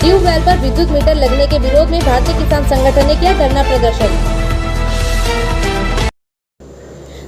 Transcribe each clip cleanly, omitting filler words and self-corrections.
Tubewell पर विद्युत metre लगने के विरोध में भारतीय किसान संगठन ने किया धरना प्रदर्शन।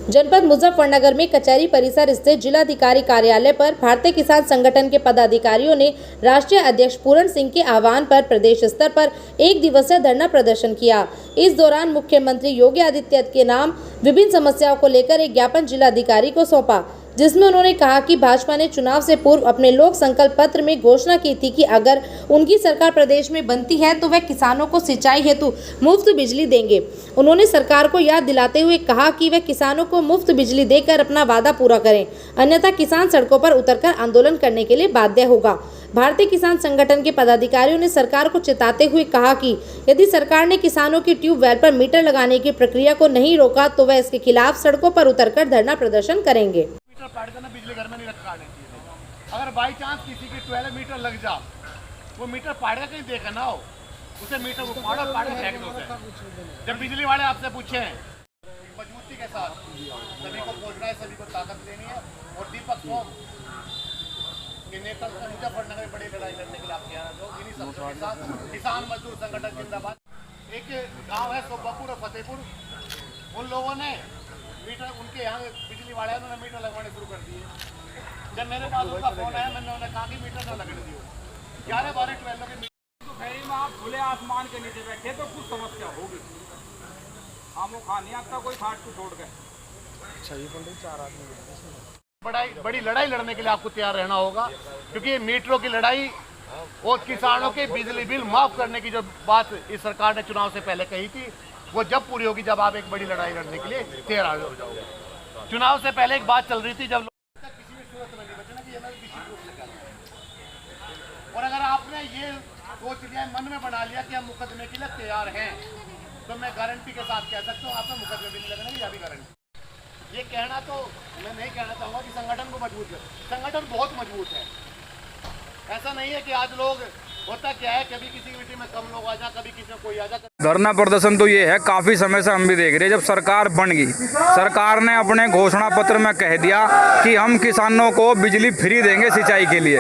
जनपद मुजफ्फरनगर में कचहरी परिसर स्थित जिलाधिकारी कार्यालय पर भारतीय किसान संगठन के पदाधिकारियों ने राष्ट्रीय अध्यक्ष पूरण सिंह के आह्वान पर प्रदेश स्तर पर एक दिवसीय धरना प्रदर्शन किया। इस दौरान मुख्यमंत्री योगी आदित्यनाथ के नाम विभिन्न समस्याओं को लेकर एक ज्ञापन जिलाधिकारी को सौंपा, जिसमें उन्होंने कहा कि भाजपा ने चुनाव से पूर्व अपने लोक संकल्प पत्र में घोषणा की थी कि अगर उनकी सरकार प्रदेश में बनती है तो वह किसानों को सिंचाई हेतु मुफ्त बिजली देंगे। उन्होंने सरकार को याद दिलाते हुए कहा कि वह किसानों को मुफ्त बिजली देकर अपना वादा पूरा करें, अन्यथा किसान सड़कों पर उतरकर आंदोलन करने के लिए बाध्य होगा। भारतीय किसान संगठन के पदाधिकारियों ने सरकार को चेताते हुए कहा कि यदि सरकार ने किसानों की ट्यूबवेल पर मीटर लगाने की प्रक्रिया को नहीं रोका तो वह इसके खिलाफ सड़कों पर उतरकर धरना प्रदर्शन करेंगे। मीटर पाड़ देना, बिजली घर में नहीं रखा चाहिए। अगर बाई चांस किसी की 12 मीटर लग जा, वो मीटर पाड़ के कहीं देखा ना हो, उसे मीटर को पाड़ के फेंक दो। जब बिजली वाले आपसे पूछे मजबूती के साथ सभी को बोलना है, सभी को ताकत देनी है। और दीपक सोम के नेतृत्व में मुजफ्फरनगर में बड़ी लड़ाई लड़ने के लिए आप इन्हीं सबके साथ किसान मजदूर संगठन जिंदाबाद। एक गाँव है सोबापुर और फतेहपुर, उन लोगों ने मीटर, उनके यहाँ बिजली वाले उन्होंने मीटर लगवाने शुरू कर दिए। जब मेरे पास उनका फोन आया, मैंने उन्हें कहा कि मीटर न लगने दियो। 11, 12, 12 के तो आप खुले आसमान के नीचे बैठे तो कुछ समस्या होगी। आमो खानी आपका कोई फाट को छोड़ गए। बड़ी लड़ाई लड़ने के लिए आपको तैयार रहना होगा, क्योंकि मीटरों की लड़ाई और किसानों के बिजली बिल माफ करने की जो बात इस सरकार ने चुनाव से पहले कही थी, वो जब पूरी होगी जब आप एक बड़ी लड़ाई लड़ने के लिए तैयार हो जाओगे। चुनाव से पहले एक बात चल रही थी, जब किसी भी सूरत में नहीं बचना कि ये मैं निश्चित रूप से करूं। और अगर आपने ये सोच लिया, मन में बना लिया कि हम मुकदमे के लिए तैयार हैं, तो मैं गारंटी के साथ कह सकता हूँ आपका मुकदमे भी नहीं लगने की, यह भी गारंटी। ये कहना तो मैं नहीं कहना चाहूँगा कि संगठन को मजबूत कर, संगठन बहुत मजबूत है। ऐसा नहीं है कि आज लोग, होता क्या है, कभी किसी मीटिंग में कम लोग आ जा, कभी किसी में कोई आ जा। धरना प्रदर्शन तो ये है, काफी समय से हम भी देख रहे हैं। जब सरकार बन गई, सरकार ने अपने घोषणा पत्र में कह दिया कि हम किसानों को बिजली फ्री देंगे सिंचाई के लिए।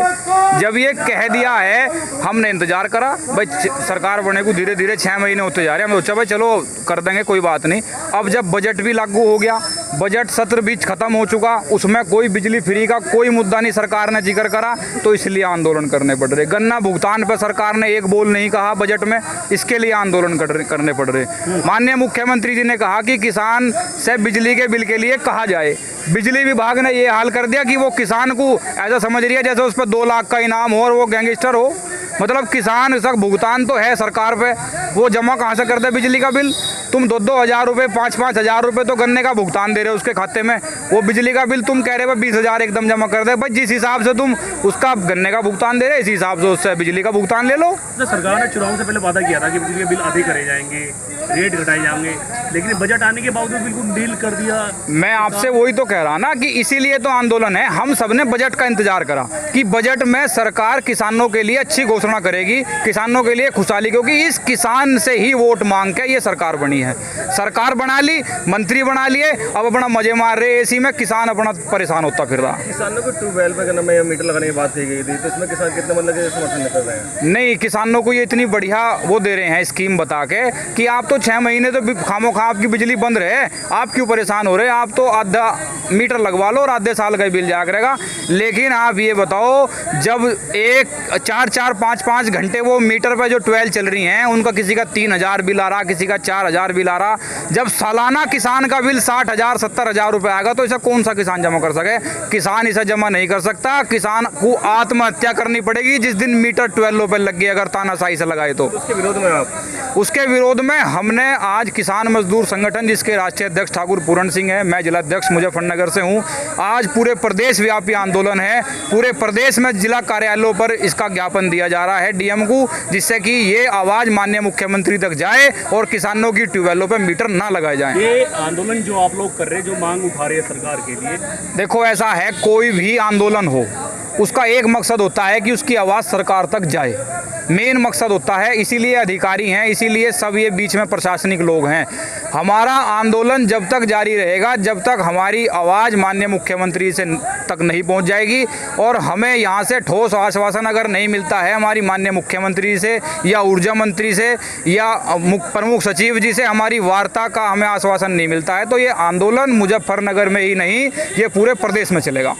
जब ये कह दिया है, हमने इंतजार करा भाई सरकार बनने को, धीरे धीरे 6 महीने होते जा रहे हैं। हमने सोचा भाई चलो कर देंगे, कोई बात नहीं। अब जब बजट भी लागू हो गया, बजट सत्र बीच खत्म हो चुका, उसमें कोई बिजली फ्री का कोई मुद्दा नहीं सरकार ने जिक्र करा, तो इसलिए आंदोलन करने पड़ रहे। गन्ना भुगतान पर सरकार ने एक बोल नहीं कहा बजट में, इसके लिए आंदोलन करने पड़ रहे। माननीय मुख्यमंत्री जी ने कहा कि किसान से बिजली के बिल के लिए कहा जाए। बिजली विभाग ने ये हाल कर दिया कि वो किसान को ऐसा समझ रही है जैसे उस पर 2 लाख का इनाम हो और वो गैंगस्टर हो। मतलब किसान तक भुगतान तो है सरकार पे, वो जमा कहाँ से करते बिजली का बिल? तुम 2-2 हज़ार रुपये, 5-5 हज़ार रुपये तो गन्ने का भुगतान दे रहे हो उसके खाते में, वो बिजली का बिल तुम कह रहे हो 20,000 एकदम जमा कर दे। भाई जिस हिसाब से तुम उसका गन्ने का भुगतान दे रहे, इसी हिसाब से उससे बिजली का भुगतान ले लो। सरकार ने चुनाव से पहले वादा किया था कि बिजली के बिल आधे करे जाएंगे, रेट घटाए जाएंगे, लेकिन बजट आने के बावजूद बिल्कुल डील कर दिया। मैं आपसे वही तो कह रहा ना कि इसीलिए तो आंदोलन है। हम सबने बजट का इंतजार करा कि बजट में सरकार किसानों के लिए अच्छी घोषणा करेगी, किसानों के लिए खुशहाली, क्योंकि इस किसान से ही वोट मांग के ये सरकार बनी है। सरकार बना ली, मंत्री बना लिए, अब अपना मजे मार रहे एसी में, किसान अपना परेशान होता फिर रहा। किसानों को ट्यूबवेल पे मीटर लगाने की बात कही गई थी, तो इसमें किसान कितने मतलब समर्थन कर रहे हैं? नहीं, किसानों को ये इतनी बढ़िया वो दे रहे हैं स्कीम बता के कि आप तो 6 महीने तो खामोखा आपकी बिजली बंद रहे, आप क्यों परेशान हो रहे हैं? आप तो आधा मीटर लगवा लो और आधे साल का बिल जाया करेगा। लेकिन आप ये बताओ, जब 4-4, 5-5 घंटे वो मीटर पर जो 12 चल रही हैं, उनका किसी का 3,000 बिल आ रहा, किसी का 4,000 बिल आ रहा। जब सालाना किसान का बिल 60,000, 70,000 रुपये आएगा, तो इसे कौन सा किसान जमा कर सके? किसान इसे जमा नहीं कर सकता। किसान को आत्महत्या करनी पड़ेगी जिस दिन मीटर 12 पे लग गई, अगर तानाशाही से लगाए तो। उसके विरोध में उसके विरोध में हमने आज किसान मजदूर संगठन, जिसके राष्ट्रीय अध्यक्ष ठाकुर पूरण सिंह है, मैं जिला अध्यक्ष मुजफ्फरनगर से हूँ, आज पूरे प्रदेश व्यापी आंदोलन है। पूरे प्रदेश में जिला कार्यालयों पर इसका ज्ञापन दिया जा रहा है डीएम को, जिससे कि ये आवाज़ माननीय मुख्यमंत्री तक जाए और किसानों की ट्यूबवेलों पर मीटर ना लगाए जाएं। ये आंदोलन जो आप लोग कर रहे हैं, जो मांग उठा रहे हैं सरकार के लिए, देखो ऐसा है, कोई भी आंदोलन हो, उसका एक मकसद होता है कि उसकी आवाज़ सरकार तक जाए, मेन मकसद होता है। इसीलिए अधिकारी हैं, इसीलिए सब ये बीच में प्रशासनिक लोग हैं। हमारा आंदोलन जब तक जारी रहेगा जब तक हमारी आवाज़ माननीय मुख्यमंत्री से तक नहीं पहुंच जाएगी और हमें यहाँ से ठोस आश्वासन अगर नहीं मिलता है हमारी माननीय मुख्यमंत्री से या ऊर्जा मंत्री से या प्रमुख सचिव जी से हमारी वार्ता का हमें आश्वासन नहीं मिलता है, तो ये आंदोलन मुजफ्फरनगर में ही नहीं, ये पूरे प्रदेश में चलेगा।